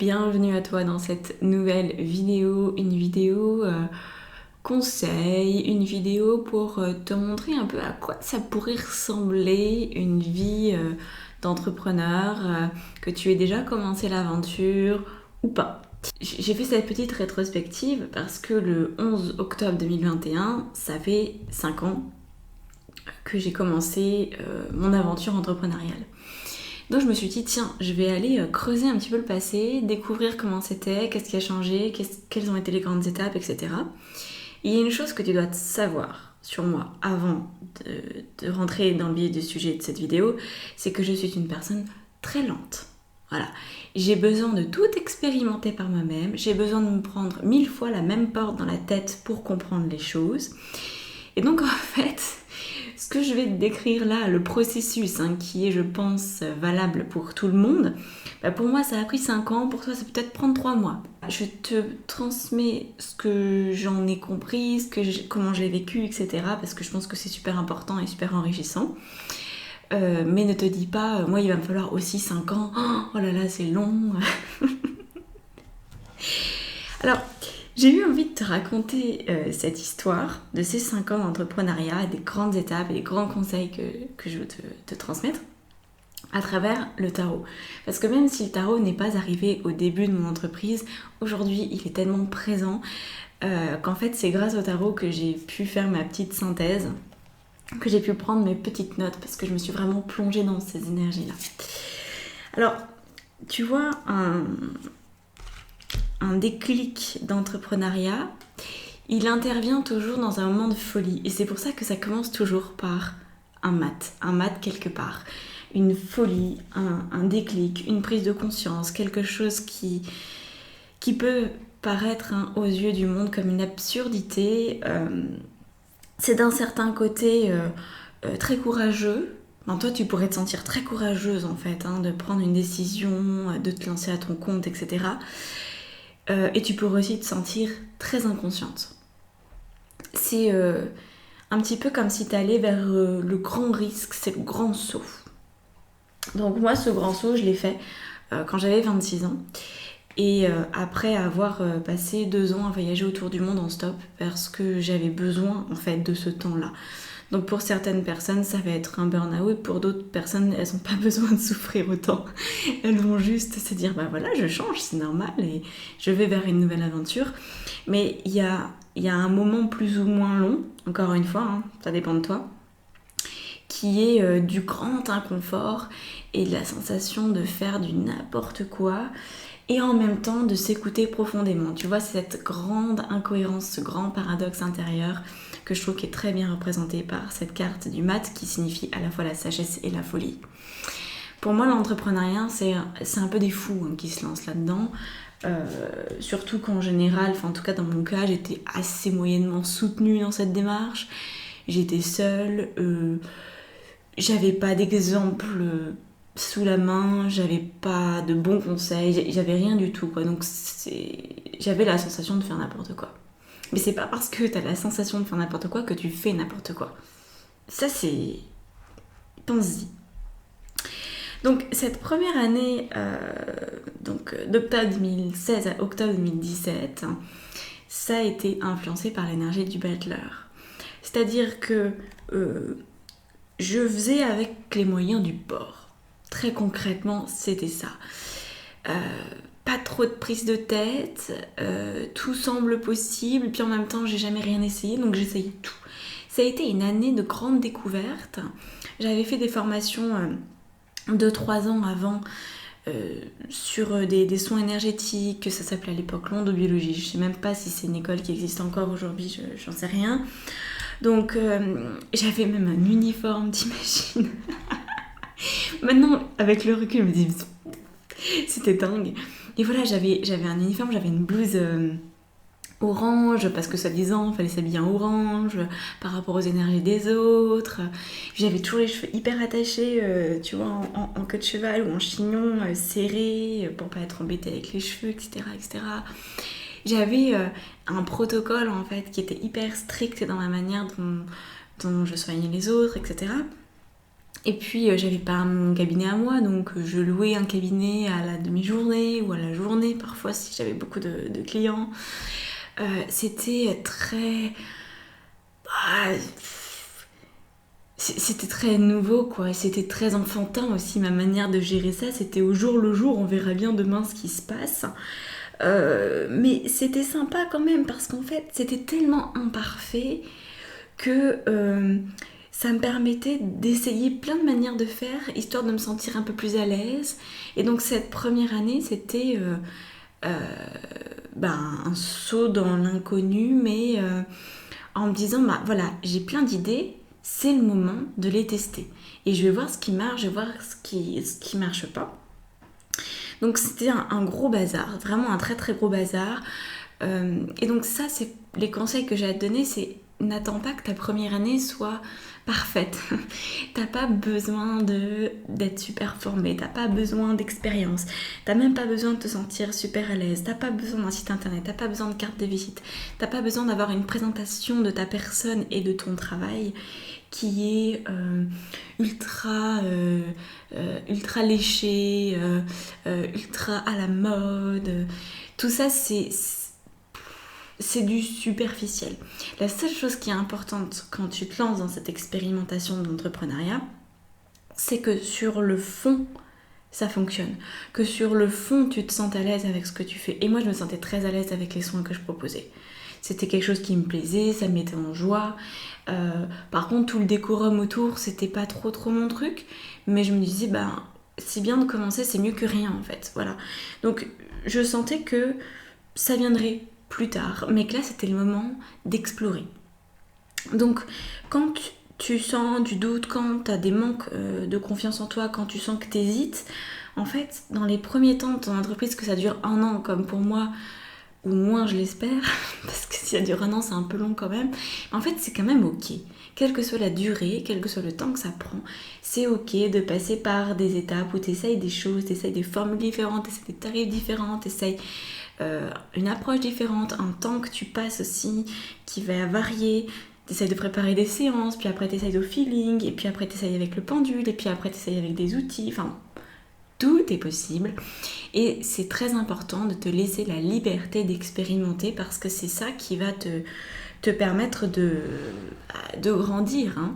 Bienvenue à toi dans cette nouvelle vidéo, une vidéo conseil, une vidéo pour te montrer un peu à quoi ça pourrait ressembler une vie d'entrepreneur, que tu aies déjà commencé l'aventure ou pas. J'ai fait cette petite rétrospective parce que le 11 octobre 2021, ça fait 5 ans que j'ai commencé mon aventure entrepreneuriale. Donc je me suis dit, tiens, je vais aller creuser un petit peu le passé, découvrir comment c'était, qu'est-ce qui a changé, quelles ont été les grandes étapes, etc. Et il y a une chose que tu dois savoir sur moi avant de rentrer dans le vif du sujet de cette vidéo, c'est que je suis une personne très lente. Voilà. J'ai besoin de tout expérimenter par moi-même, j'ai besoin de me prendre 1000 fois la même porte dans la tête pour comprendre les choses. Et donc en fait, ce que je vais te décrire là, le processus qui est, je pense, valable pour tout le monde, pour moi ça a pris 5 ans, pour toi ça peut peut-être prendre 3 mois. Je te transmets ce que j'en ai compris, comment je l'ai vécu, etc. parce que je pense que c'est super important et super enrichissant. Mais ne te dis pas, moi il va me falloir aussi 5 ans, oh là là c'est long. Alors, j'ai eu envie de te raconter cette histoire de ces 5 ans d'entrepreneuriat, des grandes étapes et des grands conseils que je veux te transmettre à travers le tarot. Parce que même si le tarot n'est pas arrivé au début de mon entreprise, aujourd'hui il est tellement présent qu'en fait c'est grâce au tarot que j'ai pu faire ma petite synthèse, que j'ai pu prendre mes petites notes parce que je me suis vraiment plongée dans ces énergies-là. Alors, tu vois, un déclic d'entrepreneuriat, il intervient toujours dans un moment de folie. Et c'est pour ça que ça commence toujours par un mat quelque part. Une folie, un déclic, une prise de conscience, quelque chose qui peut paraître aux yeux du monde comme une absurdité. C'est d'un certain côté très courageux. Toi, tu pourrais te sentir très courageuse en fait, de prendre une décision, de te lancer à ton compte, etc. Et tu pourrais aussi te sentir très inconsciente. C'est un petit peu comme si tu allais vers le grand risque, c'est le grand saut. Donc moi, ce grand saut, je l'ai fait quand j'avais 26 ans. Et après avoir passé 2 ans à voyager autour du monde en stop, parce que j'avais besoin en fait de ce temps-là. Donc pour certaines personnes, ça va être un burn-out, pour d'autres personnes, elles n'ont pas besoin de souffrir autant. Elles vont juste se dire, voilà, je change, c'est normal, et je vais vers une nouvelle aventure. Mais il y a un moment plus ou moins long, encore une fois, ça dépend de toi, qui est du grand inconfort et de la sensation de faire du n'importe quoi, et en même temps de s'écouter profondément. Tu vois, cette grande incohérence, ce grand paradoxe intérieur que je trouve qui est très bien représenté par cette carte du mat qui signifie à la fois la sagesse et la folie. Pour moi, l'entrepreneuriat, c'est un peu des fous qui se lancent là-dedans. Surtout qu'en général, en tout cas dans mon cas, j'étais assez moyennement soutenue dans cette démarche. J'étais seule, j'avais pas d'exemple sous la main, j'avais pas de bons conseils, j'avais rien du tout, quoi. Donc j'avais la sensation de faire n'importe quoi. Mais c'est pas parce que t'as la sensation de faire n'importe quoi que tu fais n'importe quoi. Ça, c'est... pense-y. Donc cette première année, d'octobre 2016 à octobre 2017, ça a été influencé par l'énergie du Butler. C'est-à-dire que je faisais avec les moyens du bord. Très concrètement, c'était ça. Pas trop de prise de tête, tout semble possible, puis en même temps, j'ai jamais rien essayé, donc j'essayais tout. Ça a été une année de grande découverte. J'avais fait des formations 2-3 ans avant sur des soins énergétiques, ça s'appelait à l'époque l'ondobiologie. Je sais même pas si c'est une école qui existe encore aujourd'hui, j'en sais rien. Donc j'avais même un uniforme, t'imagines. Maintenant, avec le recul, je me dis, c'était dingue. Et voilà, j'avais un uniforme, j'avais une blouse orange, parce que soi-disant, il fallait s'habiller en orange, par rapport aux énergies des autres. J'avais toujours les cheveux hyper attachés, tu vois, en queue de cheval ou en chignon serré, pour pas être embêtée avec les cheveux, etc., etc. J'avais un protocole, en fait, qui était hyper strict dans la manière dont je soignais les autres, etc. Et puis j'avais pas mon cabinet à moi, donc je louais un cabinet à la demi-journée ou à la journée parfois si j'avais beaucoup de clients. C'était très... ah, c'était très nouveau quoi, et c'était très enfantin aussi ma manière de gérer ça, c'était au jour le jour, on verra bien demain ce qui se passe. Mais c'était sympa quand même parce qu'en fait c'était tellement imparfait que ça me permettait d'essayer plein de manières de faire, histoire de me sentir un peu plus à l'aise. Et donc cette première année, c'était un saut dans l'inconnu, mais en me disant, bah voilà, j'ai plein d'idées, c'est le moment de les tester. Et je vais voir ce qui marche, je vais voir ce qui marche pas. Donc c'était un gros bazar, vraiment un très très gros bazar. Et donc ça, c'est les conseils que j'ai à te donner, c'est n'attends pas que ta première année soit parfaite. T'as pas besoin d'être super formé, t'as pas besoin d'expérience, t'as même pas besoin de te sentir super à l'aise, t'as pas besoin d'un site internet, t'as pas besoin de carte de visite, t'as pas besoin d'avoir une présentation de ta personne et de ton travail qui est ultra léché, ultra à la mode. Tout ça, c'est du superficiel. La seule chose qui est importante quand tu te lances dans cette expérimentation d'entrepreneuriat, c'est que sur le fond, ça fonctionne. Que sur le fond, tu te sens à l'aise avec ce que tu fais. Et moi, je me sentais très à l'aise avec les soins que je proposais. C'était quelque chose qui me plaisait, ça me mettait en joie. Par contre, tout le décorum autour, c'était pas trop mon truc. Mais je me disais, c'est bien de commencer, c'est mieux que rien en fait. Voilà. Donc, je sentais que ça viendrait plus tard, mais que là c'était le moment d'explorer. Donc quand tu sens du doute, quand tu as des manques de confiance en toi, quand tu sens que tu hésites, en fait dans les premiers temps de ton entreprise, que ça dure 1 an comme pour moi, ou moins je l'espère, parce que si ça dure 1 an c'est un peu long quand même, en fait c'est quand même ok. Quelle que soit la durée, quel que soit le temps que ça prend, c'est ok de passer par des étapes où tu essayes des choses, tu essayes des formules différentes, tu essayes des tarifs différents, tu essayes une approche différente, un temps que tu passes aussi qui va varier. T'essayes de préparer des séances, puis après t'essayes au feeling, et puis après t'essayes avec le pendule, et puis après t'essayes avec des outils, enfin tout est possible. Et c'est très important de te laisser la liberté d'expérimenter parce que c'est ça qui va te permettre de grandir. Hein.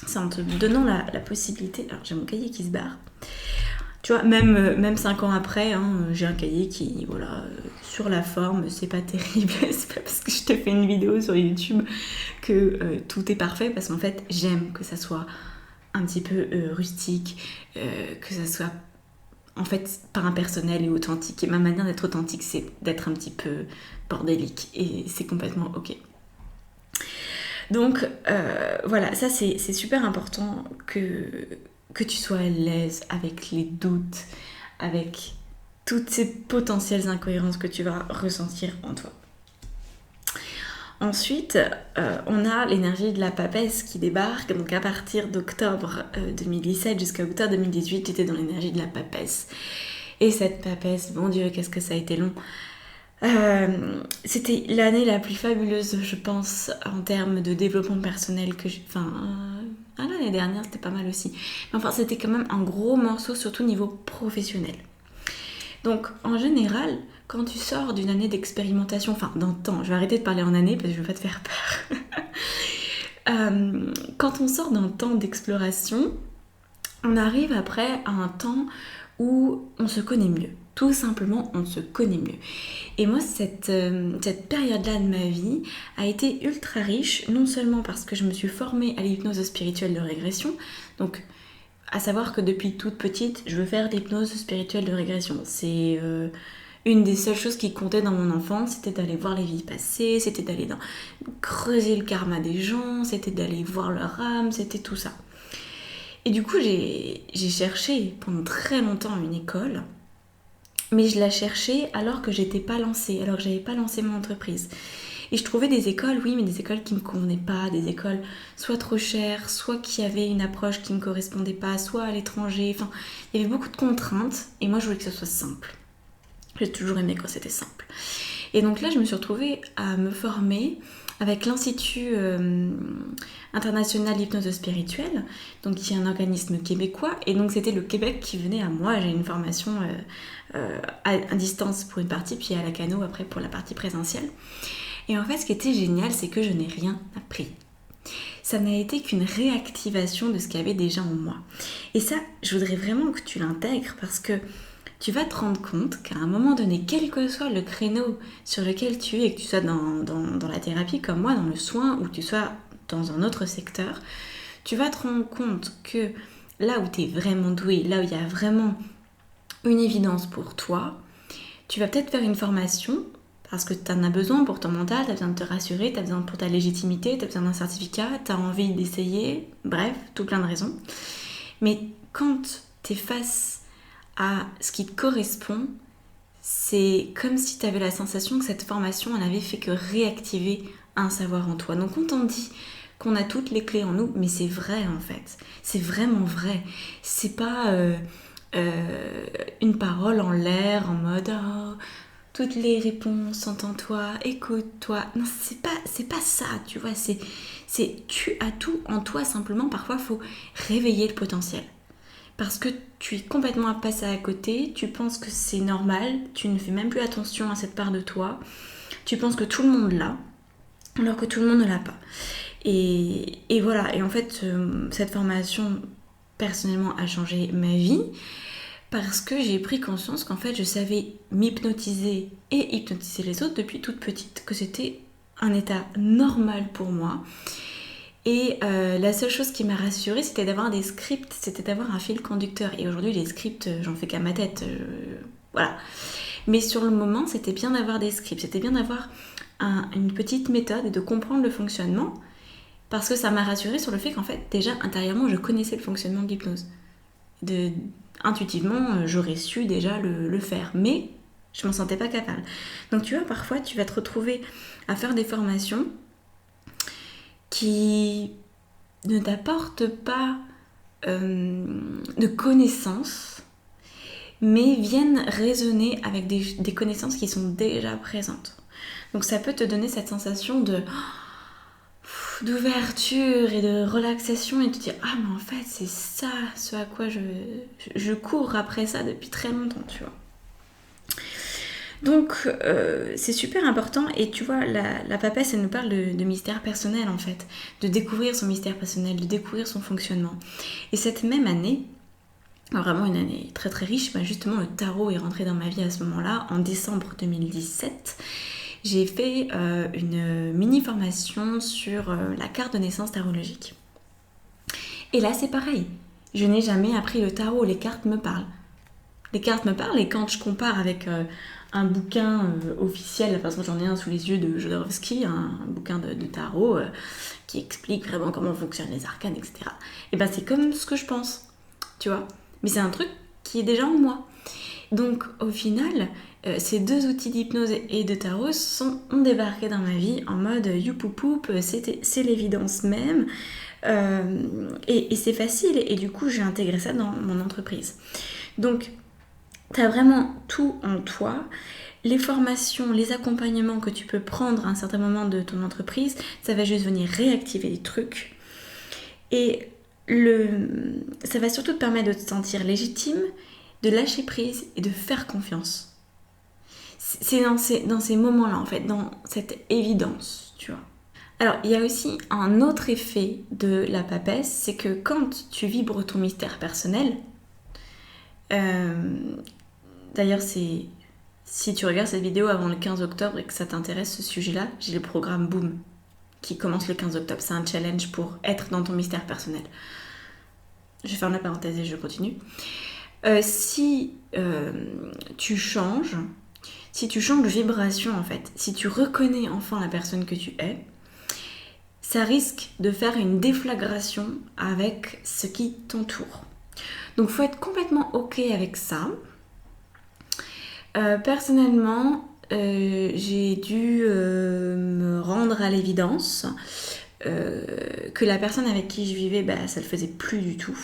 C'est en te donnant la possibilité. Alors j'ai mon cahier qui se barre. Tu vois, même 5 ans après, hein, j'ai un cahier qui, voilà, sur la forme, c'est pas terrible. C'est pas parce que je te fais une vidéo sur YouTube que tout est parfait, parce qu'en fait, j'aime que ça soit un petit peu rustique, que ça soit en fait pas impersonnel et authentique. Et ma manière d'être authentique, c'est d'être un petit peu bordélique, et c'est complètement ok. Donc voilà, ça c'est super important que tu sois à l'aise avec les doutes, avec toutes ces potentielles incohérences que tu vas ressentir en toi. Ensuite, on a l'énergie de la papesse qui débarque. Donc à partir d'octobre 2017 jusqu'à octobre 2018, j'étais dans l'énergie de la papesse. Et cette papesse, mon Dieu, qu'est-ce que ça a été long. C'était l'année la plus fabuleuse, je pense, en termes de développement personnel que j'ai... l'année dernière, c'était pas mal aussi. Mais enfin, c'était quand même un gros morceau, surtout niveau professionnel. Donc, en général, quand tu sors d'une année d'expérimentation, enfin, d'un temps, je vais arrêter de parler en année parce que je veux pas te faire peur. Quand on sort d'un temps d'exploration, on arrive après à un temps où on se connaît mieux. Tout simplement, on se connaît mieux. Et moi, cette période-là de ma vie a été ultra riche, non seulement parce que je me suis formée à l'hypnose spirituelle de régression, donc à savoir que depuis toute petite, je veux faire l'hypnose spirituelle de régression. C'est une des seules choses qui comptait dans mon enfance, c'était d'aller voir les vies passées, c'était d'aller creuser le karma des gens, c'était d'aller voir leur âme, c'était tout ça. Et du coup, j'ai cherché pendant très longtemps une école, mais je la cherchais alors que j'étais pas lancée, alors que j'avais pas lancé mon entreprise. Et je trouvais des écoles, oui, mais des écoles qui me convenaient pas, des écoles soit trop chères, soit qui avaient une approche qui me correspondait pas, soit à l'étranger. Enfin, il y avait beaucoup de contraintes, et moi je voulais que ce soit simple. J'ai toujours aimé quand c'était simple. Et donc là, je me suis retrouvée à me former avec l'Institut international d'hypnose spirituelle, donc qui est un organisme québécois, et donc c'était le Québec qui venait à moi. J'ai une formation à distance pour une partie, puis à la Cano après pour la partie présentielle. Et en fait, ce qui était génial, c'est que je n'ai rien appris. Ça n'a été qu'une réactivation de ce qu'il y avait déjà en moi. Et ça, je voudrais vraiment que tu l'intègres parce que tu vas te rendre compte qu'à un moment donné, quel que soit le créneau sur lequel tu es, que tu sois dans la thérapie comme moi, dans le soin, ou que tu sois dans un autre secteur, tu vas te rendre compte que là où tu es vraiment doué, là où il y a vraiment une évidence pour toi, tu vas peut-être faire une formation parce que tu en as besoin pour ton mental, tu as besoin de te rassurer, tu as besoin pour ta légitimité, tu as besoin d'un certificat, tu as envie d'essayer, bref, tout plein de raisons. Mais quand tu es face à ce qui te correspond, c'est comme si tu avais la sensation que cette formation, elle avait fait que réactiver un savoir en toi. Donc on t'en dit qu'on a toutes les clés en nous, mais c'est vrai en fait. C'est vraiment vrai. C'est pas une parole en l'air, en mode oh, toutes les réponses sont en toi, écoute-toi. Non, c'est pas ça, tu vois. Tu as tout en toi, simplement parfois il faut réveiller le potentiel. Parce que tu es complètement passé à côté, tu penses que c'est normal, tu ne fais même plus attention à cette part de toi, tu penses que tout le monde l'a, alors que tout le monde ne l'a pas. Et voilà, et en fait, cette formation, personnellement, a changé ma vie, parce que j'ai pris conscience qu'en fait, je savais m'hypnotiser et hypnotiser les autres depuis toute petite, que c'était un état normal pour moi. Et la seule chose qui m'a rassurée, c'était d'avoir des scripts, c'était d'avoir un fil conducteur. Et aujourd'hui, les scripts, j'en fais qu'à ma tête. Voilà. Mais sur le moment, c'était bien d'avoir des scripts, c'était bien d'avoir une petite méthode et de comprendre le fonctionnement, parce que ça m'a rassurée sur le fait qu'en fait, déjà, intérieurement, je connaissais le fonctionnement de l'hypnose. Intuitivement, j'aurais su déjà le faire, mais je m'en sentais pas capable. Donc tu vois, parfois, tu vas te retrouver à faire des formations qui ne t'apportent pas de connaissances, mais viennent résonner avec des connaissances qui sont déjà présentes. Donc ça peut te donner cette sensation d'ouverture et de relaxation et te dire ah mais en fait c'est ça ce à quoi je cours après ça depuis très longtemps, tu vois. Donc c'est super important. Et tu vois, la papesse, elle nous parle de mystère personnel en fait, de découvrir son mystère personnel, de découvrir son fonctionnement. Et cette même année, vraiment une année très très riche, justement le tarot est rentré dans ma vie à ce moment-là, en décembre 2017. J'ai fait une mini formation sur la carte de naissance tarologique. Et là c'est pareil, je n'ai jamais appris le tarot, les cartes me parlent. Les cartes me parlent, et quand je compare avec un bouquin officiel, de toute façon j'en ai un sous les yeux de Jodorowsky, un bouquin de tarot qui explique vraiment comment fonctionnent les arcanes, etc. Et ben c'est comme ce que je pense, tu vois. Mais c'est un truc qui est déjà en moi. Donc au final, ces deux outils d'hypnose et de tarot ont débarqué dans ma vie en mode youpoupoup, c'est l'évidence même. Et c'est facile, et du coup j'ai intégré ça dans mon entreprise. Donc tu as vraiment tout en toi. Les formations, les accompagnements que tu peux prendre à un certain moment de ton entreprise, ça va juste venir réactiver les trucs. Et ça va surtout te permettre de te sentir légitime, de lâcher prise et de faire confiance. C'est dans ces moments-là, en fait, dans cette évidence, tu vois. Alors, il y a aussi un autre effet de la papesse, c'est que quand tu vibres ton mystère personnel, d'ailleurs, si tu regardes cette vidéo avant le 15 octobre et que ça t'intéresse ce sujet-là, j'ai le programme Boom qui commence le 15 octobre. C'est un challenge pour être dans ton mystère personnel. Je ferme la parenthèse et je continue. Si tu changes de vibration en fait, si tu reconnais enfin la personne que tu es, ça risque de faire une déflagration avec ce qui t'entoure. Donc il faut être complètement ok avec ça. Personnellement, j'ai dû me rendre à l'évidence que la personne avec qui je vivais, ça le faisait plus du tout.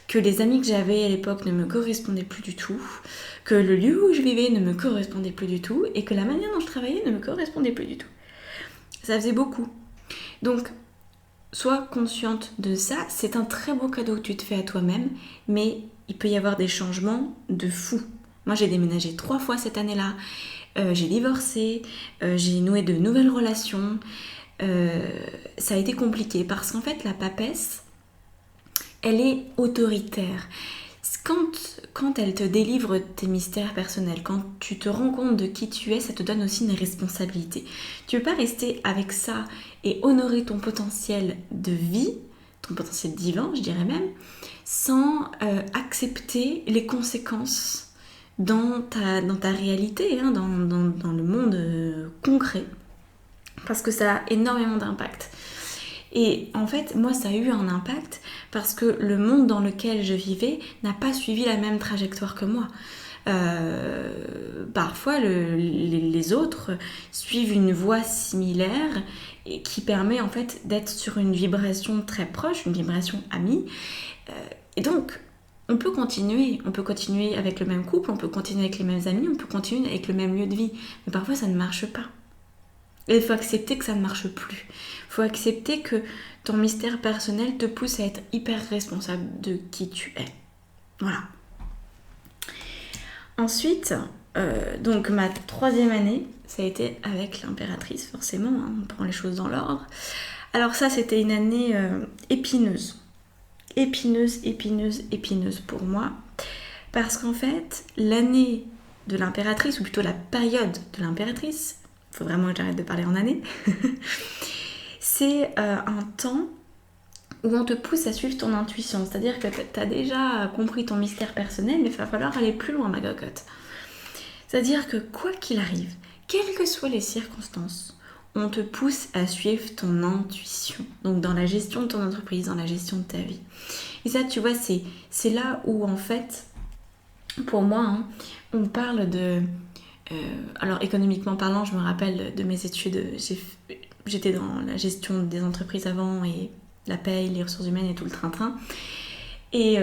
Que les amis que j'avais à l'époque ne me correspondaient plus du tout. Que le lieu où je vivais ne me correspondait plus du tout. Et que la manière dont je travaillais ne me correspondait plus du tout. Ça faisait beaucoup. Donc, sois consciente de ça. C'est un très beau cadeau que tu te fais à toi-même, mais il peut y avoir des changements de fou. Moi, j'ai déménagé 3 fois cette année-là. J'ai divorcé. J'ai noué de nouvelles relations. Ça a été compliqué parce qu'en fait, la papesse, elle est autoritaire. Quand elle te délivre tes mystères personnels, quand tu te rends compte de qui tu es, ça te donne aussi une responsabilité. Tu ne peux pas rester avec ça et honorer ton potentiel de vie, ton potentiel divin, je dirais même, sans accepter les conséquences dans ta réalité, hein, dans le monde concret. Parce que ça a énormément d'impact. Et en fait, moi, ça a eu un impact parce que le monde dans lequel je vivais n'a pas suivi la même trajectoire que moi. Parfois, les autres suivent une voie similaire et qui permet en fait d'être sur une vibration très proche, une vibration amie. Et donc, on peut continuer avec le même couple, on peut continuer avec les mêmes amis, on peut continuer avec le même lieu de vie. Mais parfois, ça ne marche pas. Et il faut accepter que ça ne marche plus. Il faut accepter que ton mystère personnel te pousse à être hyper responsable de qui tu es. Voilà. Ensuite, donc ma 3e année, ça a été avec l'impératrice, forcément, hein, on prend les choses dans l'ordre. Alors ça, c'était une année épineuse. Épineuse pour moi. Parce qu'en fait, l'année de l'impératrice, ou plutôt la période de l'impératrice, il faut vraiment que j'arrête de parler en année, c'est un temps où on te pousse à suivre ton intuition. C'est-à-dire que tu as déjà compris ton mystère personnel, mais il va falloir aller plus loin, ma cocotte. C'est-à-dire que quoi qu'il arrive, quelles que soient les circonstances, on te pousse à suivre ton intuition. Donc dans la gestion de ton entreprise, dans la gestion de ta vie. Et ça, tu vois, c'est là où en fait, pour moi, hein, on parle de... alors économiquement parlant, je me rappelle de mes études, j'étais dans la gestion des entreprises avant et la paye, les ressources humaines et tout le train-train. Et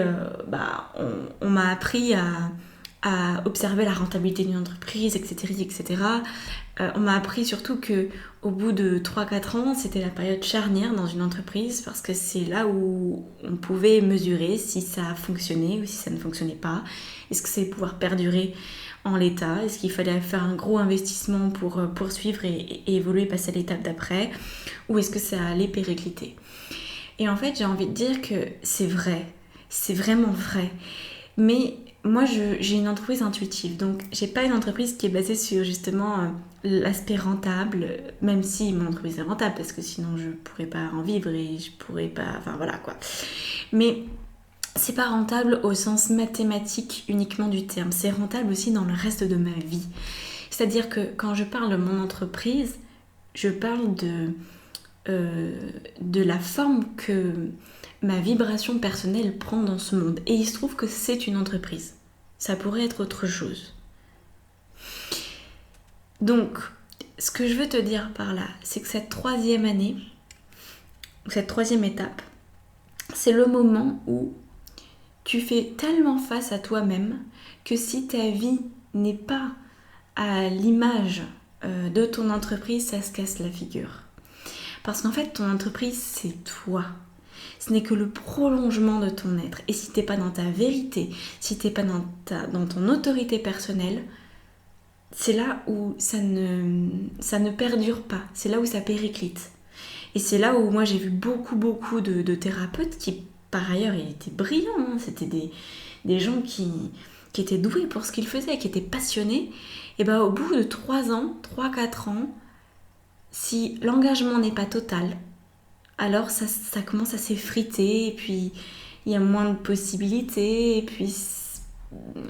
on m'a appris à observer la rentabilité d'une entreprise, etc. On m'a appris surtout qu'au bout de 3-4 ans, c'était la période charnière dans une entreprise parce que c'est là où on pouvait mesurer si ça fonctionnait ou si ça ne fonctionnait pas. Est-ce que c'est pouvoir perdurer en l'état? Est-ce qu'il fallait faire un gros investissement pour poursuivre et évoluer, passer à l'étape d'après? Ou est-ce que ça allait péricliter? Et en fait, j'ai envie de dire que c'est vrai. C'est vraiment vrai. Mais moi, j'ai une entreprise intuitive. Donc, j'ai pas une entreprise qui est basée sur justement l'aspect rentable, même si mon entreprise est rentable, parce que sinon, je pourrais pas en vivre et je pourrais pas... Enfin, voilà quoi. Mais... c'est pas rentable au sens mathématique uniquement du terme, c'est rentable aussi dans le reste de ma vie. C'est-à-dire que quand je parle de mon entreprise, je parle de la forme que ma vibration personnelle prend dans ce monde. Et il se trouve que c'est une entreprise. Ça pourrait être autre chose. Donc, ce que je veux te dire par là, c'est que cette 3e année, cette 3e étape, c'est le moment où tu fais tellement face à toi-même que si ta vie n'est pas à l'image de ton entreprise, ça se casse la figure. Parce qu'en fait, ton entreprise, c'est toi. Ce n'est que le prolongement de ton être. Et si tu n'es pas dans ta vérité, si tu n'es pas dans ton autorité personnelle, c'est là où ça ne perdure pas. C'est là où ça périclite. Et c'est là où moi j'ai vu beaucoup de thérapeutes qui, par ailleurs, ils étaient brillants. Hein. C'était des gens qui étaient doués pour ce qu'ils faisaient, qui étaient passionnés. Et bien au bout de 3-4 ans, si l'engagement n'est pas total, alors ça commence à s'effriter, et puis il y a moins de possibilités, et puis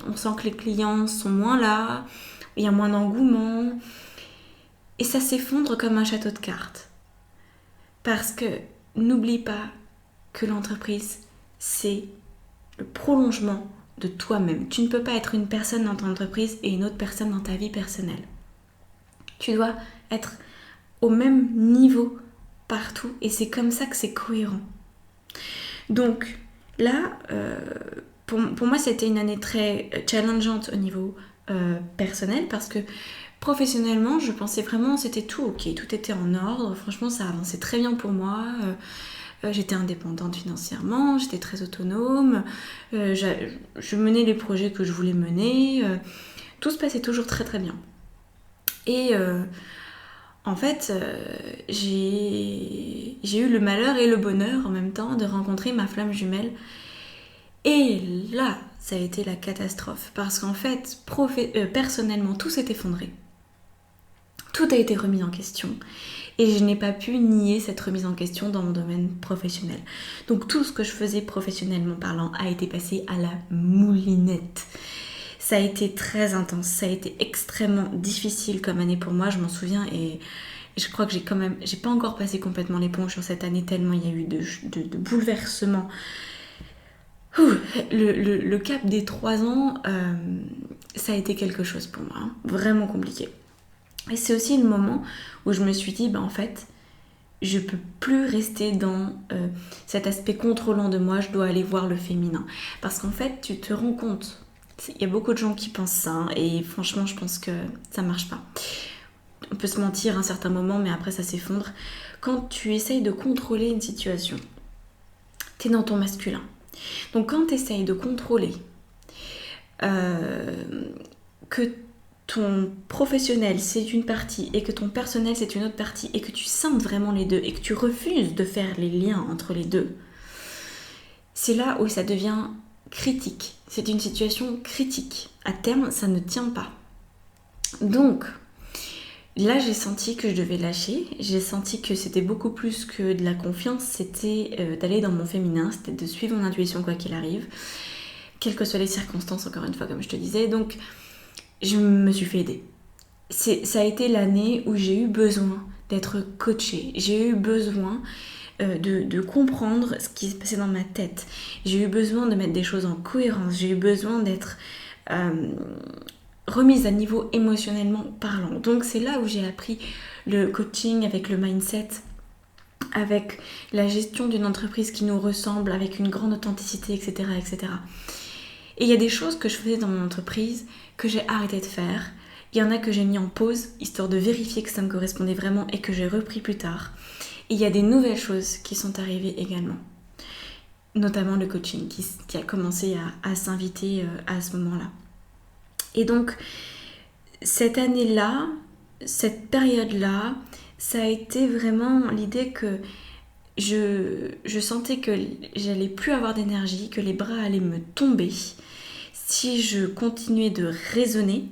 on sent que les clients sont moins là, il y a moins d'engouement, et ça s'effondre comme un château de cartes. Parce que n'oublie pas que l'entreprise, c'est le prolongement de toi-même. Tu ne peux pas être une personne dans ton entreprise et une autre personne dans ta vie personnelle. Tu dois être au même niveau partout et c'est comme ça que c'est cohérent. Donc là, pour moi, c'était une année très challengeante au niveau personnel parce que Professionnellement, je pensais vraiment c'était tout ok, tout était en ordre, franchement ça avançait très bien pour moi, j'étais indépendante financièrement, j'étais très autonome, je menais les projets que je voulais mener, tout se passait toujours très très bien. Et en fait, j'ai eu le malheur et le bonheur en même temps de rencontrer ma flamme jumelle. Et là, ça a été la catastrophe. Parce qu'en fait, personnellement, tout s'est effondré. Tout a été remis en question. Et je n'ai pas pu nier cette remise en question dans mon domaine professionnel. Donc tout ce que je faisais professionnellement parlant a été passé à la moulinette. Ça a été très intense, ça a été extrêmement difficile comme année pour moi, je m'en souviens, et je crois que j'ai pas encore passé complètement l'éponge sur cette année tellement il y a eu de bouleversements. Le cap des 3 ans, ça a été quelque chose pour moi, hein, vraiment compliqué. Et c'est aussi le moment où je me suis dit, en fait, je peux plus rester dans cet aspect contrôlant de moi, je dois aller voir le féminin. Parce qu'en fait, tu te rends compte, il y a beaucoup de gens qui pensent ça, hein, et franchement, je pense que ça marche pas. On peut se mentir à un certain moment, mais après ça s'effondre. Quand tu essayes de contrôler une situation, t'es dans ton masculin. Donc quand tu essayes de contrôler que ton professionnel c'est une partie et que ton personnel c'est une autre partie et que tu sentes vraiment les deux et que tu refuses de faire les liens entre les deux, c'est là où ça devient critique. C'est une situation critique. À terme, ça ne tient pas. Donc, là, j'ai senti que je devais lâcher. J'ai senti que c'était beaucoup plus que de la confiance. C'était d'aller dans mon féminin. C'était de suivre mon intuition quoi qu'il arrive. Quelles que soient les circonstances, encore une fois, comme je te disais. Donc, je me suis fait aider. Ça a été l'année où j'ai eu besoin d'être coachée. J'ai eu besoin de comprendre ce qui se passait dans ma tête. J'ai eu besoin de mettre des choses en cohérence. J'ai eu besoin d'être remise à niveau émotionnellement parlant. Donc c'est là où j'ai appris le coaching avec le mindset, avec la gestion d'une entreprise qui nous ressemble, avec une grande authenticité, etc., etc. Et il y a des choses que je faisais dans mon entreprise que j'ai arrêté de faire. Il y en a que j'ai mis en pause, histoire de vérifier que ça me correspondait vraiment et que j'ai repris plus tard. Et il y a des nouvelles choses qui sont arrivées également. Notamment le coaching qui a commencé à s'inviter à ce moment-là. Et donc, cette année-là, cette période-là, ça a été vraiment l'idée que je sentais que j'allais plus avoir d'énergie, que les bras allaient me tomber si je continuais de raisonner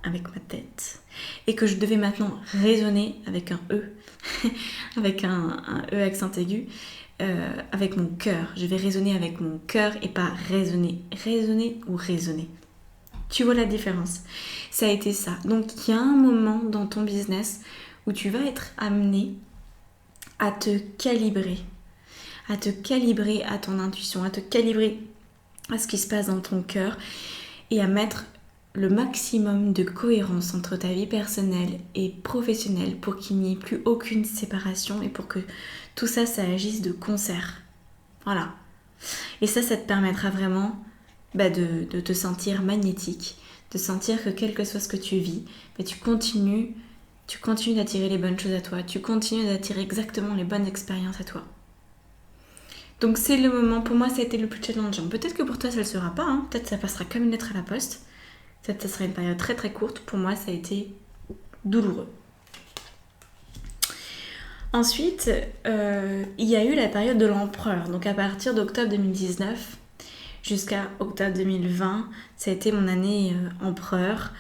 avec ma tête et que je devais maintenant raisonner avec un E, avec un E accent aigu, avec mon cœur. Je vais raisonner avec mon cœur et pas raisonner. Raisonner ou raisonner. Tu vois la différence? Ça a été ça. Donc il y a un moment dans ton business où tu vas être amené à te calibrer à ton intuition, à te calibrer à ce qui se passe dans ton cœur et à mettre le maximum de cohérence entre ta vie personnelle et professionnelle pour qu'il n'y ait plus aucune séparation et pour que tout ça, ça agisse de concert. Voilà. Et ça te permettra vraiment de te sentir magnétique, de sentir que quel que soit ce que tu vis, tu continues d'attirer les bonnes choses à toi, tu continues d'attirer exactement les bonnes expériences à toi. Donc c'est le moment, pour moi ça a été le plus challengeant. Peut-être que pour toi ça ne le sera pas, hein. Peut-être que ça passera comme une lettre à la poste. Peut-être que ça sera une période très très courte. Pour moi ça a été douloureux. Ensuite, il y a eu la période de l'empereur. Donc à partir d'octobre 2019 jusqu'à octobre 2020, ça a été mon année empereur.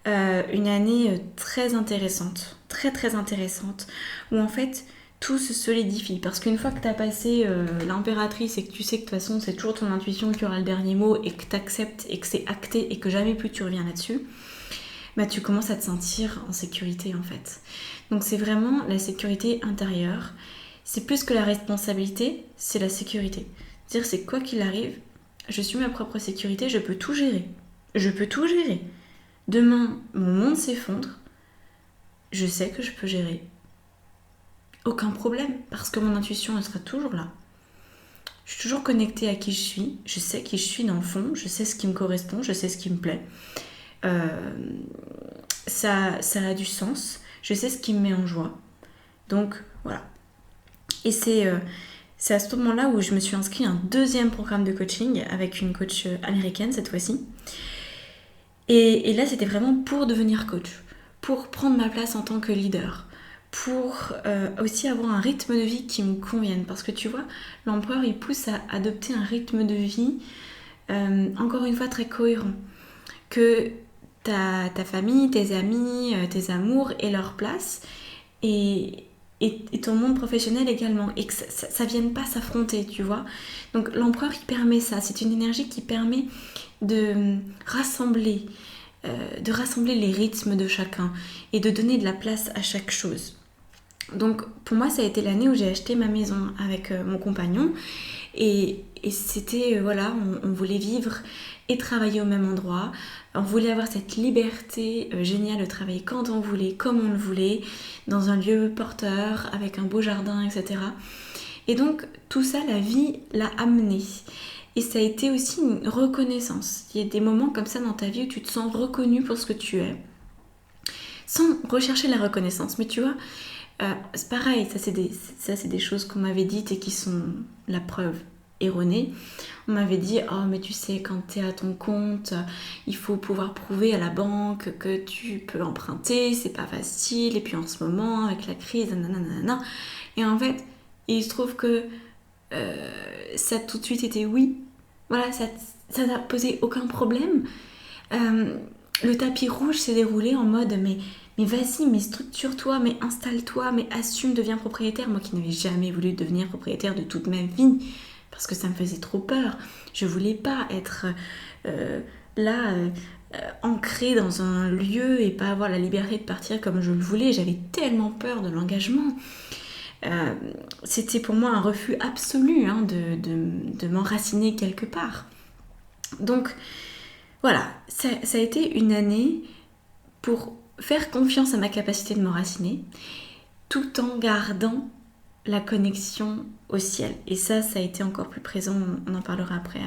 Une année très intéressante, très très intéressante, où en fait tout se solidifie. Parce qu'une fois que tu as passé l'impératrice et que tu sais que de toute façon c'est toujours ton intuition qui aura le dernier mot et que tu acceptes et que c'est acté et que jamais plus tu reviens là-dessus, tu commences à te sentir en sécurité en fait. Donc c'est vraiment la sécurité intérieure. C'est plus que la responsabilité, c'est la sécurité. C'est-à-dire c'est quoi qu'il arrive, je suis ma propre sécurité, je peux tout gérer. Je peux tout gérer. Demain, mon monde s'effondre, je sais que je peux gérer. Aucun problème, parce que mon intuition, elle sera toujours là. Je suis toujours connectée à qui je suis, je sais qui je suis dans le fond, je sais ce qui me correspond, je sais ce qui me plaît. ça a du sens. Je sais ce qui me met en joie. Donc voilà. Et c'est à ce moment-là où je me suis inscrite à un deuxième programme de coaching avec une coach américaine cette fois-ci. Et là, c'était vraiment pour devenir coach, pour prendre ma place en tant que leader, pour aussi avoir un rythme de vie qui me convienne. Parce que tu vois, l'empereur, il pousse à adopter un rythme de vie, encore une fois, très cohérent. Que ta famille, tes amis, tes amours aient leur place et ton monde professionnel également. Et que ça vienne pas s'affronter, tu vois. Donc l'empereur, il permet ça. C'est une énergie qui permet de rassembler les rythmes de chacun et de donner de la place à chaque chose. Donc pour moi, ça a été l'année où j'ai acheté ma maison avec mon compagnon et c'était, voilà, on voulait vivre et travailler au même endroit. On voulait avoir cette liberté géniale de travailler quand on voulait, comme on le voulait, dans un lieu porteur, avec un beau jardin, etc. Et donc tout ça, la vie l'a amené. Et ça a été aussi une reconnaissance. Il y a des moments comme ça dans ta vie où tu te sens reconnu pour ce que tu es, sans rechercher la reconnaissance. Mais tu vois, c'est pareil, ça c'est des choses qu'on m'avait dites et qui sont la preuve erronée. On m'avait dit, oh mais tu sais, quand tu es à ton compte, il faut pouvoir prouver à la banque que tu peux emprunter, c'est pas facile, et puis en ce moment, avec la crise, nanana. Et en fait, il se trouve que ça tout de suite était oui. Voilà, ça n'a posé aucun problème. Le tapis rouge s'est déroulé en mode mais vas-y, mais structure-toi, mais installe-toi, mais assume, deviens propriétaire. Moi qui n'avais jamais voulu devenir propriétaire de toute ma vie, parce que ça me faisait trop peur. Je voulais pas être ancrée dans un lieu et pas avoir la liberté de partir comme je le voulais. J'avais tellement peur de l'engagement. C'était pour moi un refus absolu de m'enraciner quelque part. Donc voilà, ça a été une année pour faire confiance à ma capacité de m'enraciner tout en gardant la connexion au ciel. Et ça a été encore plus présent, on en parlera après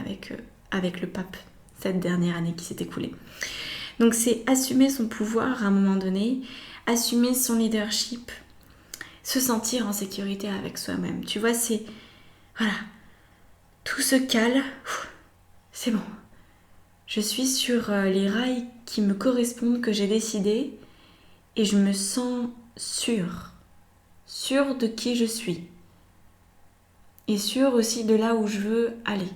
avec le pape, cette dernière année qui s'est écoulée. Donc c'est assumer son pouvoir à un moment donné, assumer son leadership, se sentir en sécurité avec soi-même. Tu vois, c'est... Voilà. Tout se cale. C'est bon. Je suis sur les rails qui me correspondent, que j'ai décidé, et je me sens sûre. Sûre de qui je suis. Et sûre aussi de là où je veux aller.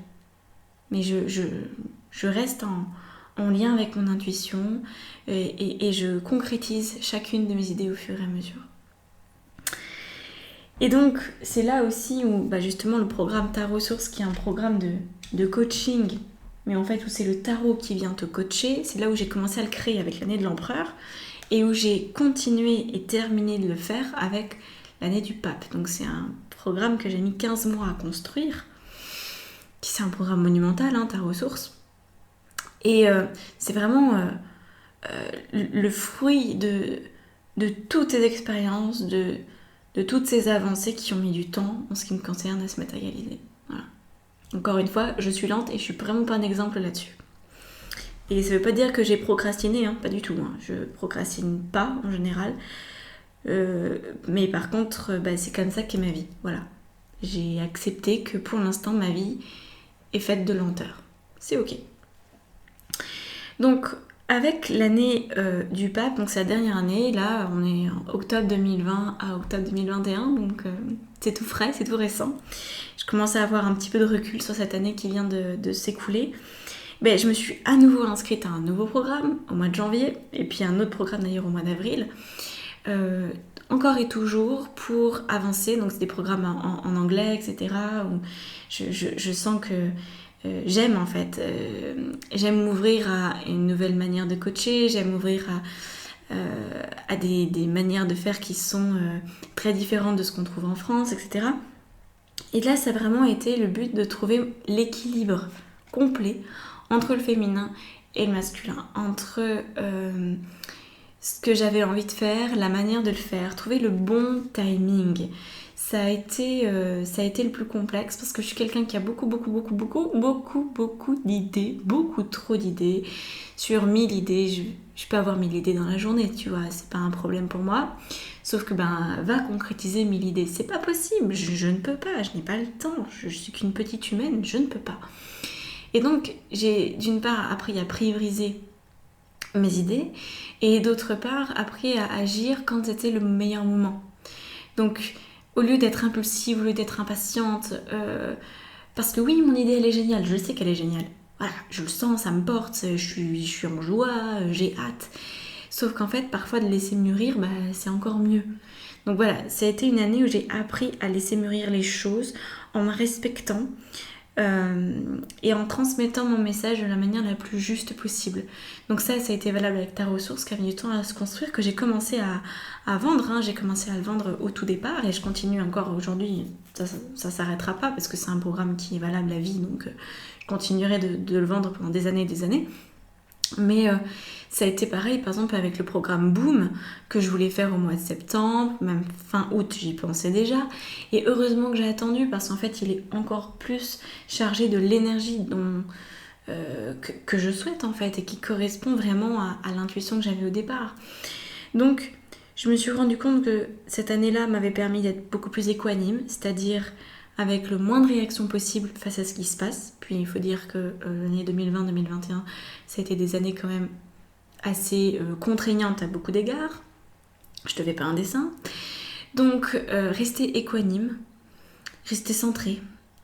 Mais je reste en lien avec mon intuition et je concrétise chacune de mes idées au fur et à mesure. Et donc, c'est là aussi où justement le programme Tarot Source, qui est un programme de coaching, mais en fait où c'est le tarot qui vient te coacher, c'est là où j'ai commencé à le créer avec l'année de l'empereur, et où j'ai continué et terminé de le faire avec l'année du pape. Donc c'est un programme que j'ai mis 15 mois à construire, qui c'est un programme monumental, Tarot Source. Et c'est vraiment le fruit de toutes ces expériences, de toutes ces avancées qui ont mis du temps en ce qui me concerne à se matérialiser. Voilà. Encore une fois, je suis lente et je suis vraiment pas un exemple là-dessus. Et ça veut pas dire que j'ai procrastiné, pas du tout. Je procrastine pas en général. Mais par contre, c'est comme ça qu'est ma vie. Voilà. J'ai accepté que pour l'instant, ma vie est faite de lenteur. C'est ok. Donc, avec l'année du pape, donc c'est la dernière année, là on est en octobre 2020 à octobre 2021, donc c'est tout frais, c'est tout récent. Je commence à avoir un petit peu de recul sur cette année qui vient de s'écouler. Je me suis à nouveau inscrite à un nouveau programme au mois de janvier, et puis un autre programme d'ailleurs au mois d'avril. Encore et toujours pour avancer, donc c'est des programmes en anglais, etc. où je sens que j'aime en fait, j'aime m'ouvrir à une nouvelle manière de coacher, j'aime m'ouvrir à des manières de faire qui sont très différentes de ce qu'on trouve en France, etc. Et là, ça a vraiment été le but de trouver l'équilibre complet entre le féminin et le masculin, entre ce que j'avais envie de faire, la manière de le faire, trouver le bon timing. ça a été le plus complexe parce que je suis quelqu'un qui a beaucoup d'idées, beaucoup trop d'idées, sur 1000 idées. Je peux avoir 1000 idées dans la journée, tu vois, c'est pas un problème pour moi. Sauf que va concrétiser 1000 idées, c'est pas possible, je ne peux pas, je n'ai pas le temps, je suis qu'une petite humaine, je ne peux pas. Et donc j'ai d'une part appris à prioriser mes idées et d'autre part appris à agir quand c'était le meilleur moment. Donc au lieu d'être impulsive, au lieu d'être impatiente, parce que oui, mon idée elle est géniale, je sais qu'elle est géniale. Voilà, je le sens, ça me porte, je suis en joie, j'ai hâte. Sauf qu'en fait, parfois de laisser mûrir, c'est encore mieux. Donc voilà, ça a été une année où j'ai appris à laisser mûrir les choses en me respectant et en transmettant mon message de la manière la plus juste possible. Donc ça a été valable avec ta ressource qui a mis du temps à se construire, que j'ai commencé à vendre. J'ai commencé à le vendre au tout départ et je continue encore aujourd'hui. Ça s'arrêtera pas parce que c'est un programme qui est valable à vie, donc je continuerai de le vendre pendant des années et des années. Mais ça a été pareil par exemple avec le programme Boom que je voulais faire au mois de septembre, même fin août j'y pensais déjà, et heureusement que j'ai attendu parce qu'en fait il est encore plus chargé de l'énergie que je souhaite en fait et qui correspond vraiment à l'intuition que j'avais au départ. Donc je me suis rendu compte que cette année-là m'avait permis d'être beaucoup plus équanime, c'est-à-dire avec le moins de réactions possible face à ce qui se passe. Puis il faut dire que l'année 2020-2021, ça a été des années quand même assez contraignantes à beaucoup d'égards. Je te fais pas un dessin. Donc rester équanime, rester centré,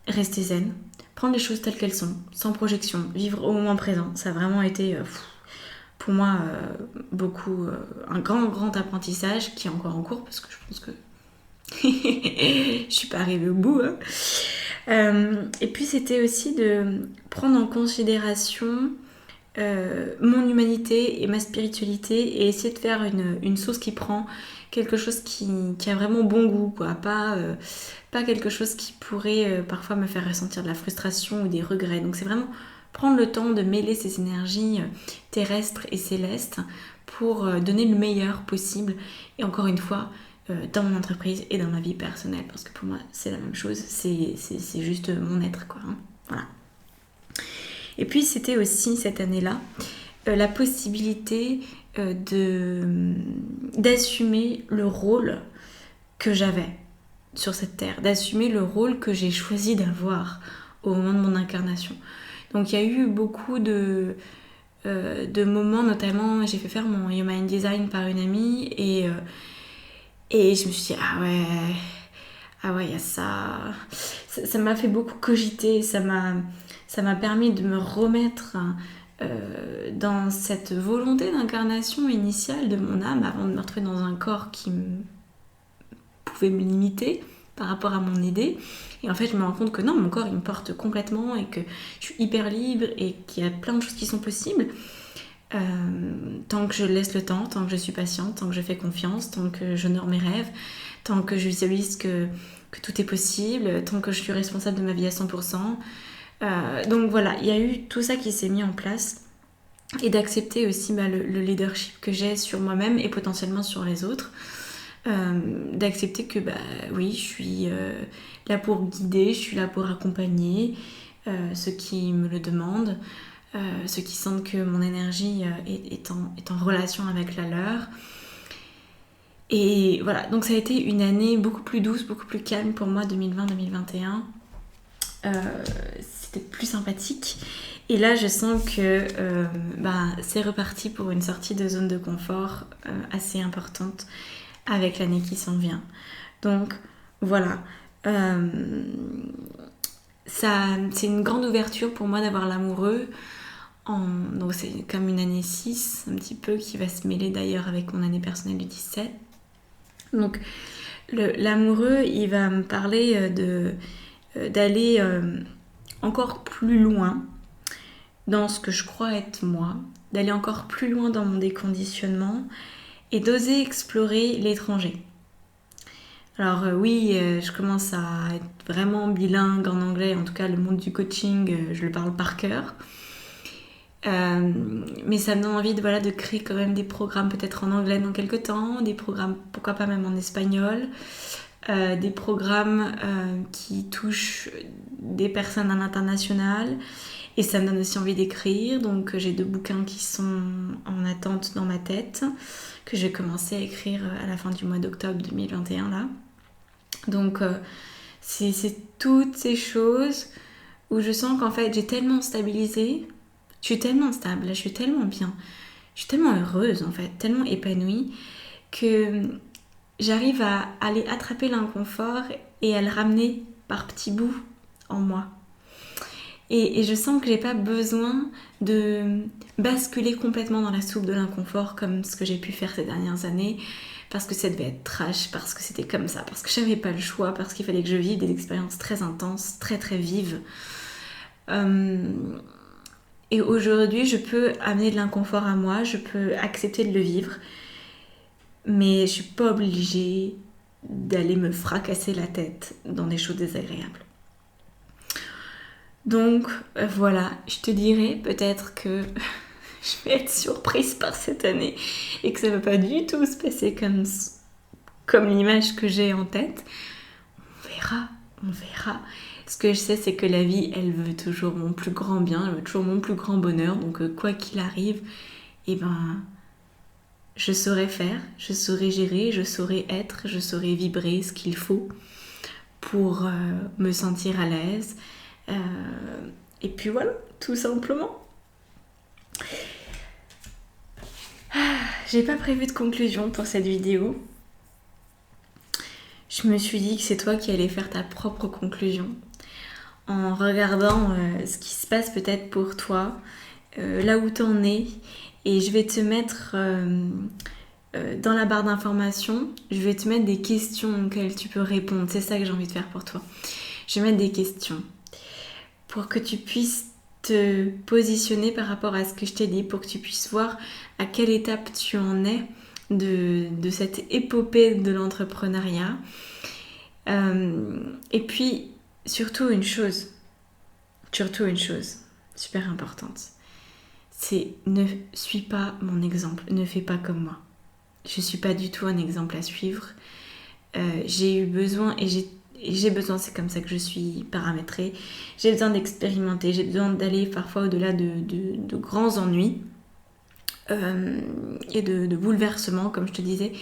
rester zen, prendre les choses telles qu'elles sont, sans projection, vivre au moment présent. Ça a vraiment été pour moi beaucoup un grand apprentissage qui est encore en cours parce que je pense que je suis pas arrivée au bout. Et puis c'était aussi de prendre en considération mon humanité et ma spiritualité et essayer de faire une sauce qui prend quelque chose qui a vraiment bon goût, quoi. Pas quelque chose qui pourrait parfois me faire ressentir de la frustration ou des regrets. Donc c'est vraiment prendre le temps de mêler ces énergies terrestres et célestes pour donner le meilleur possible. Et encore une fois, dans mon entreprise et dans ma vie personnelle, parce que pour moi c'est la même chose, c'est juste mon être, quoi. Voilà. Et puis c'était aussi cette année-là la possibilité d'assumer le rôle que j'avais sur cette terre, d'assumer le rôle que j'ai choisi d'avoir au moment de mon incarnation. Donc il y a eu beaucoup de moments, notamment j'ai fait faire mon Human Design par une amie et je me suis dit ah ouais, il y a ça. Ça m'a fait beaucoup cogiter, ça m'a permis de me remettre dans cette volonté d'incarnation initiale de mon âme avant de me retrouver dans un corps qui pouvait me limiter par rapport à mon idée. Et en fait, je me rends compte que non, mon corps il me porte complètement et que je suis hyper libre et qu'il y a plein de choses qui sont possibles. Tant que je laisse le temps, tant que je suis patiente, tant que je fais confiance, tant que j'honore mes rêves, tant que je visualise que tout est possible, tant que je suis responsable de ma vie à 100%. Donc voilà, il y a eu tout ça qui s'est mis en place et d'accepter aussi le leadership que j'ai sur moi-même et potentiellement sur les autres. D'accepter que oui, je suis là pour guider, je suis là pour accompagner ceux qui me le demandent. Ceux qui sentent que mon énergie est en relation avec la leur. Et voilà, donc ça a été une année beaucoup plus douce, beaucoup plus calme pour moi, 2020-2021. C'était plus sympathique. Et là, je sens que c'est reparti pour une sortie de zone de confort assez importante avec l'année qui s'en vient. Donc voilà. C'est une grande ouverture pour moi d'avoir l'amoureux. Donc c'est comme une année 6 un petit peu qui va se mêler d'ailleurs avec mon année personnelle du 17. Donc l'amoureux il va me parler d'aller encore plus loin dans ce que je crois être moi, d'aller encore plus loin dans mon déconditionnement et d'oser explorer l'étranger. Alors oui, je commence à être vraiment bilingue en anglais, en tout cas le monde du coaching, je le parle par cœur. Mais ça me donne envie de créer quand même des programmes peut-être en anglais dans quelques temps, des programmes pourquoi pas même en espagnol, des programmes qui touchent des personnes à l'international. Et ça me donne aussi envie d'écrire. Donc j'ai 2 bouquins qui sont en attente dans ma tête, que j'ai commencé à écrire à la fin du mois d'octobre 2021 là. Donc c'est toutes ces choses où je sens qu'en fait j'ai tellement stabilisé, je suis tellement stable, je suis tellement bien, je suis tellement heureuse en fait, tellement épanouie que j'arrive à aller attraper l'inconfort et à le ramener par petits bouts en moi. Et je sens que j'ai pas besoin de basculer complètement dans la soupe de l'inconfort comme ce que j'ai pu faire ces dernières années, parce que ça devait être trash, parce que c'était comme ça, parce que j'avais pas le choix, parce qu'il fallait que je vive des expériences très intenses, très très vives. Et aujourd'hui, je peux amener de l'inconfort à moi, je peux accepter de le vivre, mais je suis pas obligée d'aller me fracasser la tête dans des choses désagréables. Donc voilà, je te dirais peut-être que je vais être surprise par cette année et que ça ne va pas du tout se passer comme l'image que j'ai en tête. On verra. Ce que je sais, c'est que la vie, elle veut toujours mon plus grand bien, elle veut toujours mon plus grand bonheur. Donc quoi qu'il arrive, je saurai faire, je saurai gérer, je saurai être, je saurai vibrer ce qu'il faut pour me sentir à l'aise. Et puis voilà, tout simplement. J'ai pas prévu de conclusion pour cette vidéo. Je me suis dit que c'est toi qui allais faire ta propre conclusion en regardant ce qui se passe peut-être pour toi, là où t'en es, et je vais te mettre dans la barre d'informations, je vais te mettre des questions auxquelles tu peux répondre. C'est ça que j'ai envie de faire pour toi. Je vais mettre des questions pour que tu puisses te positionner par rapport à ce que je t'ai dit, pour que tu puisses voir à quelle étape tu en es de cette épopée de l'entrepreneuriat. Et puis, surtout une chose super importante, c'est ne suis pas mon exemple, ne fais pas comme moi. Je ne suis pas du tout un exemple à suivre. J'ai eu besoin, et j'ai besoin, c'est comme ça que je suis paramétrée, j'ai besoin d'expérimenter, j'ai besoin d'aller parfois au-delà de grands ennuis et de bouleversements, comme je te disais,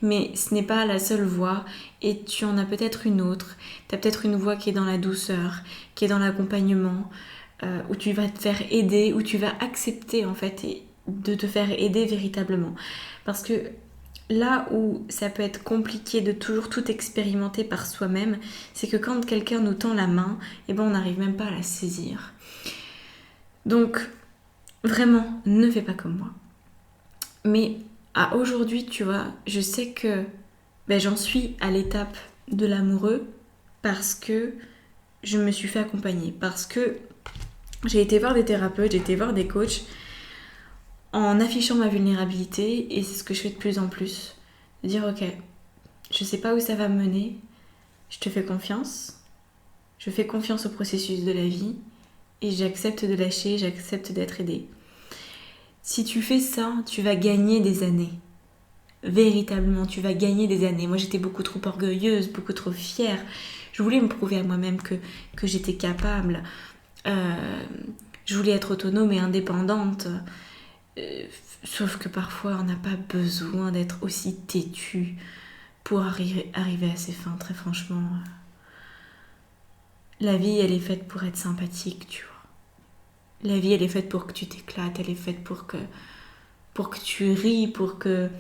mais ce n'est pas la seule voie, et tu en as peut-être une autre. Tu as peut-être une voie qui est dans la douceur, qui est dans l'accompagnement, où tu vas te faire aider, où tu vas accepter en fait de te faire aider véritablement. Parce que là où ça peut être compliqué de toujours tout expérimenter par soi-même, c'est que quand quelqu'un nous tend la main, on n'arrive même pas à la saisir. Donc, vraiment, ne fais pas comme moi. Mais à aujourd'hui, tu vois, je sais que j'en suis à l'étape de l'amoureux parce que je me suis fait accompagner, parce que j'ai été voir des thérapeutes, j'ai été voir des coachs en affichant ma vulnérabilité, et c'est ce que je fais de plus en plus. De dire ok, je sais pas où ça va me mener, je te fais confiance, je fais confiance au processus de la vie et j'accepte de lâcher, j'accepte d'être aidée. Si tu fais ça, tu vas gagner des années. Véritablement, tu vas gagner des années. Moi, j'étais beaucoup trop orgueilleuse, beaucoup trop fière. Je voulais me prouver à moi-même que j'étais capable. Je voulais être autonome et indépendante. Sauf que parfois, on n'a pas besoin d'être aussi têtu pour arriver à ses fins, très franchement. La vie, elle est faite pour être sympathique, tu vois. La vie, elle est faite pour que tu t'éclates, elle est faite pour que tu ris, pour que...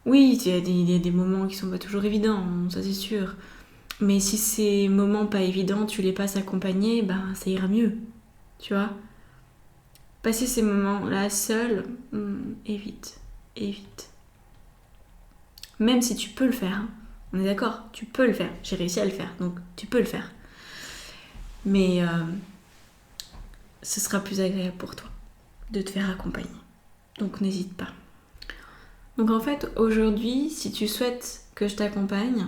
Oui, il y a des moments qui sont pas toujours évidents, ça c'est sûr. Mais si ces moments pas évidents, tu les passes accompagnés, ça ira mieux, tu vois. Passer ces moments-là seul, évite. Même si tu peux le faire, on est d'accord, tu peux le faire. J'ai réussi à le faire, donc tu peux le faire. Mais ce sera plus agréable pour toi de te faire accompagner. Donc n'hésite pas. Donc en fait, aujourd'hui, si tu souhaites que je t'accompagne,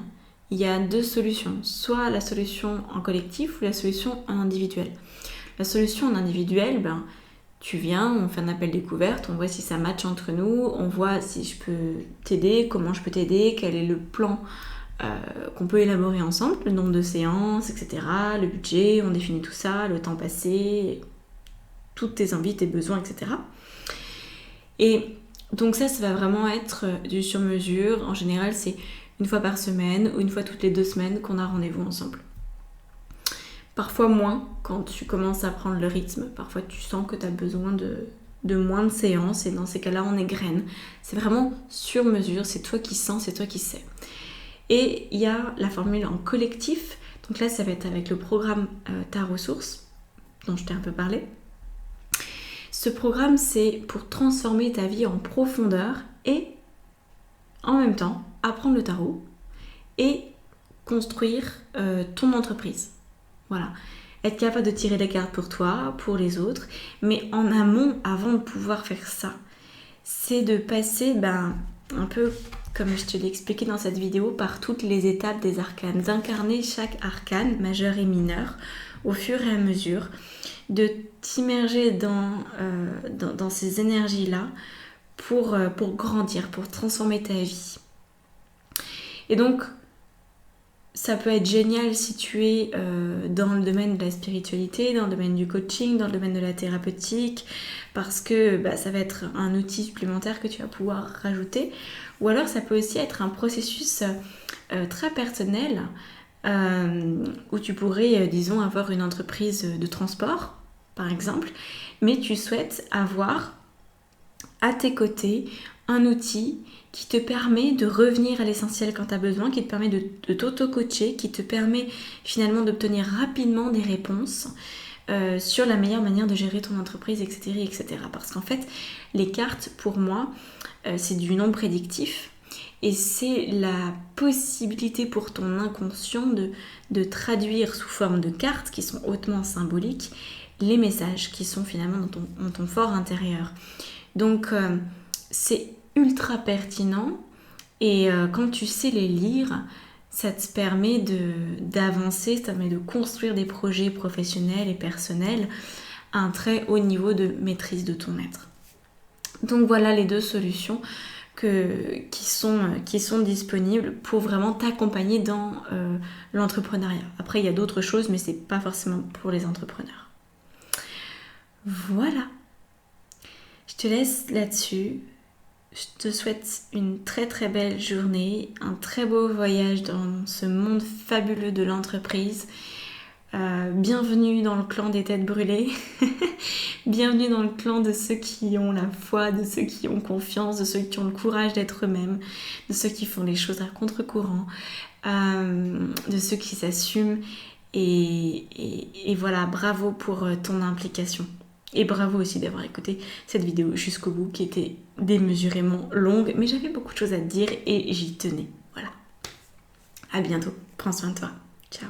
il y a 2 solutions. Soit la solution en collectif ou la solution en individuel. La solution en individuel, tu viens, on fait un appel découverte, on voit si ça match entre nous, on voit si je peux t'aider, comment je peux t'aider, quel est le plan qu'on peut élaborer ensemble, le nombre de séances, etc., le budget, on définit tout ça, le temps passé, toutes tes envies, tes besoins, etc. Et donc ça va vraiment être du sur-mesure. En général, c'est une fois par semaine ou une fois toutes les 2 semaines qu'on a rendez-vous ensemble. Parfois moins quand tu commences à prendre le rythme. Parfois tu sens que tu as besoin de moins de séances et dans ces cas-là on égrène. C'est vraiment sur mesure, c'est toi qui sens, c'est toi qui sais. Et il y a la formule en collectif. Donc là ça va être avec le programme Ta Ressource dont je t'ai un peu parlé. Ce programme c'est pour transformer ta vie en profondeur et en même temps apprendre le tarot et construire ton entreprise. Voilà, être capable de tirer les cartes pour toi, pour les autres, mais en amont, avant de pouvoir faire ça, c'est de passer, un peu comme je te l'ai expliqué dans cette vidéo, par toutes les étapes des arcanes, d'incarner chaque arcane, majeur et mineur, au fur et à mesure, de t'immerger dans ces énergies-là pour grandir, pour transformer ta vie. Et donc, ça peut être génial si tu es dans le domaine de la spiritualité, dans le domaine du coaching, dans le domaine de la thérapeutique, parce que ça va être un outil supplémentaire que tu vas pouvoir rajouter. Ou alors ça peut aussi être un processus très personnel où tu pourrais, disons, avoir une entreprise de transport, par exemple, mais tu souhaites avoir à tes côtés un outil qui te permet de revenir à l'essentiel quand tu as besoin, qui te permet de t'auto-coacher, qui te permet finalement d'obtenir rapidement des réponses sur la meilleure manière de gérer ton entreprise, etc. etc. Parce qu'en fait, les cartes, pour moi, c'est du non prédictif et c'est la possibilité pour ton inconscient de traduire sous forme de cartes qui sont hautement symboliques les messages qui sont finalement dans ton fort intérieur. Donc, c'est ultra pertinent et quand tu sais les lire, ça te permet d'avancer, ça te permet de construire des projets professionnels et personnels à un très haut niveau de maîtrise de ton être. Donc voilà les 2 solutions qui sont disponibles pour vraiment t'accompagner dans l'entrepreneuriat. Après il y a d'autres choses mais c'est pas forcément pour les entrepreneurs. Voilà. Je te laisse là-dessus. Je te souhaite une très très belle journée, un très beau voyage dans ce monde fabuleux de l'entreprise. Bienvenue dans le clan des têtes brûlées. Bienvenue dans le clan de ceux qui ont la foi, de ceux qui ont confiance, de ceux qui ont le courage d'être eux-mêmes, de ceux qui font les choses à contre-courant, de ceux qui s'assument. Et voilà, bravo pour ton implication. Et bravo aussi d'avoir écouté cette vidéo jusqu'au bout qui était démesurément longue, mais j'avais beaucoup de choses à te dire et j'y tenais. Voilà. À bientôt. Prends soin de toi. Ciao.